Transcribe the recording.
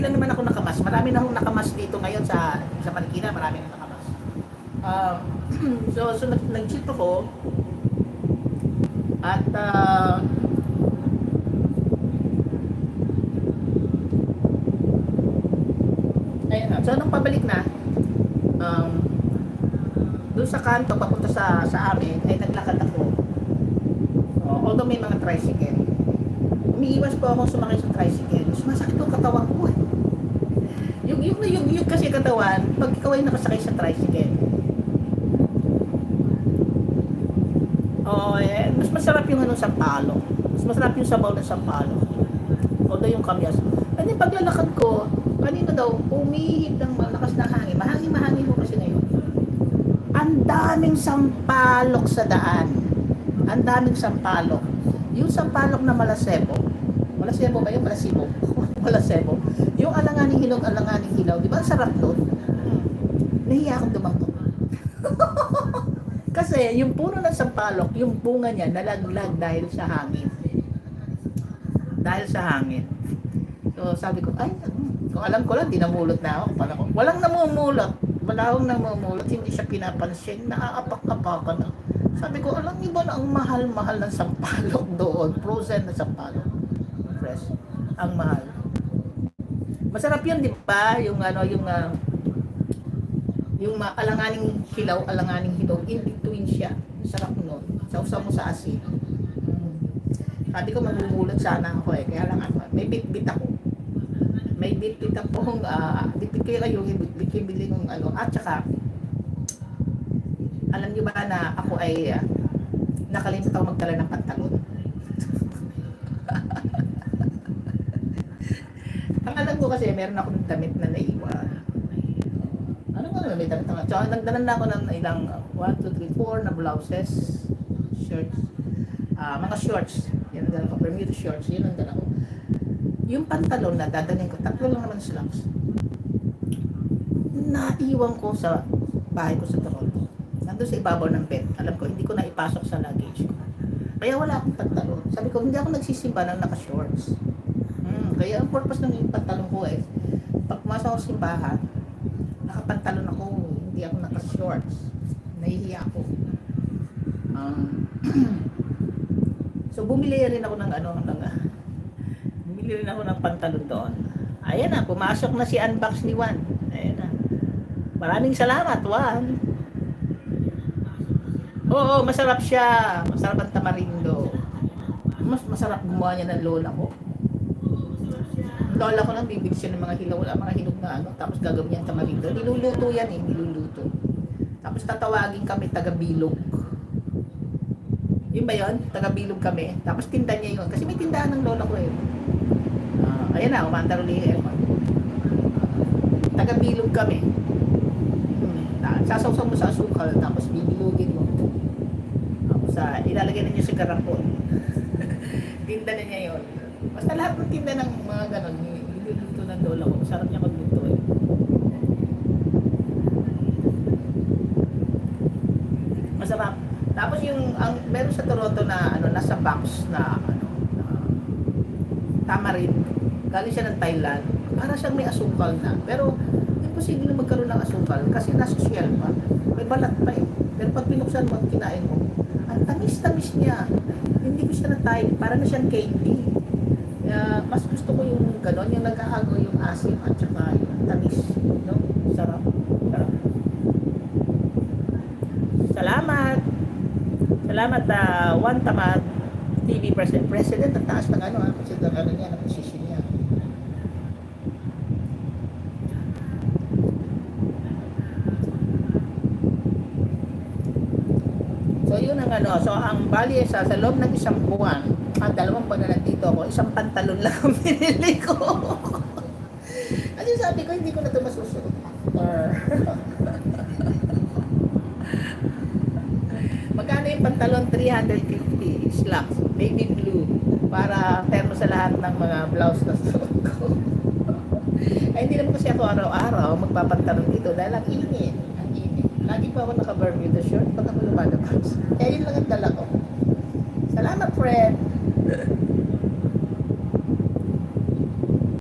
hindi lang naman ako nakamas. Marami na akong nakamas dito ngayon sa Marikina, marami na nakamas. Uh, so nag-jeep ako at ayun na. So nung pabalik na, doon sa kanto papunta sa amin ay naglakad ako. Although may mga tricycle, umiiwas po ako sumakay sa tricycle. Sumasakit yung katawan ko eh. Yung kasi katawan, pag ikaw ay nakasakay sa tricycle, mas masarap yung sampalok. Mas masarap yung sabaw ng sampalok. Although yung kamyas. Ano yung paglalakad ko, kanina daw, umihip ng malakas na hangin. Mahangin ko kasi ngayon. Ang daming sampalok sa daan. Ang daming sampalok. Yung sampalok na Malasebo ba yung Malasibo? Malasebo. Yung alanganing hilaw. Di ba ang sarap nun? Nahiya akong dumangko. Kasi yung puno ng sampalok, yung bunga niya nalaglag dahil sa hangin. So sabi ko, kung alam ko lang, di namulot na ako. Walang namumulot. Wala akong namumulot. Hindi siya pinapansin. Naaapak-apakan na. Sabi ko, alam niyo ba na ang mahal-mahal ng sampalok doon? Frozen na sampalok. Fresh. Ang mahal. Masarap yun, di ba? Yung alanganing hilaw, in between siya. Sarap nun. Sausaw mo sa asin. Sabi ko, mamumulot sana ako eh. Kaya lang may bit-bit ako. Bit-bit kayo kayo, bit-bit kayo bili ng at saka, alam niyo ba na ako ay nakalimut ako magdala ng pantalon. Ang alam ko kasi, meron akong damit na naiwan. May damit na. So, nagdala na ako ng ilang 1, 2, 3, 4 na blouses, shirts, mga shorts. Yan ang dala ko. Bermuda shorts. Yun ang dala ko. Yung pantalon na dadalhin ko, 3 lang naman slacks. Naiwan ko sa bahay ko sa Toronto. Nandun sa ibabaw ng bed. Alam ko, hindi ko na ipasok sa luggage ko. Kaya wala akong pantalon. Sabi ko, hindi ako nagsisimba ng naka-shorts. Kaya ang purpose ng yung pantalon ko eh, pag pumasok ako sa simbahan, nakapantalon ako, hindi ako naka-shorts. Nahihiya ako. So bumili rin ako ng pantalon doon. Ayan na, pumasok na si unbox ni Juan. Ayan na. Maraming salamat, Juan. Oo, masarap siya. Masarap ang tamarindo. Mas masarap gumawa niya ng lola ko. Lola ko lang bibig siya ng mga hilaw, mga hinog na tapos gagawin niya ang tamarindo. Niluluto yan eh, niluluto. Tapos tatawagin kami taga-bilog. Yun ba yun? Taga-bilog kami. Tapos tinda niya yun. Kasi may tindahan ng lola ko eh. Ayan na, umandar ulit yung aircon. Taga-bilog kami. Sasawsaw mo sa asukal, tapos bibilugin mo. Tapos ilalagay na niya sa garapon. Tinda na niya yun. Basta lahat ng tinda ng mga ganon, niluluto ng lola ko. Masarap niya magluto eh. Masarap. Tapos meron sa Toronto na nasa box na tamarind. Galing siya ng Thailand. Para siyang may asukal na. Pero imposible na magkaroon ng asukal kasi nasa shell pa. May balat pa eh. Pero pag pinuksan mo at kinain mo, ang tamis-tamis niya. Hindi ko siya na-type. Para na siyang candy. Mas gusto ko yung gano'n, yung nag-aago yung asim at saka yung tamis. No? Sarap. Sarap. Salamat Juan Tamad TV President. Ang taas ng kasi ng niya, ng posisyon niya. So yun so ang bali sa loob ng isang buwan, 2 buwan na nandito ako, isang pantalon lang ang binili ko. Kasi sabi ko, hindi ko na ito masusuot. Magkano yung pantalon? 350 slacks, baby blue, para termo sa lahat ng mga blouse na suot ko. Ay hindi naman kasi ako araw-araw magpapantalon dito dahil ang init. Lagi pa ako naka-Bermuda short pag ako lumalabas. Kaya yun lang ang dala ko. Salamat, friend!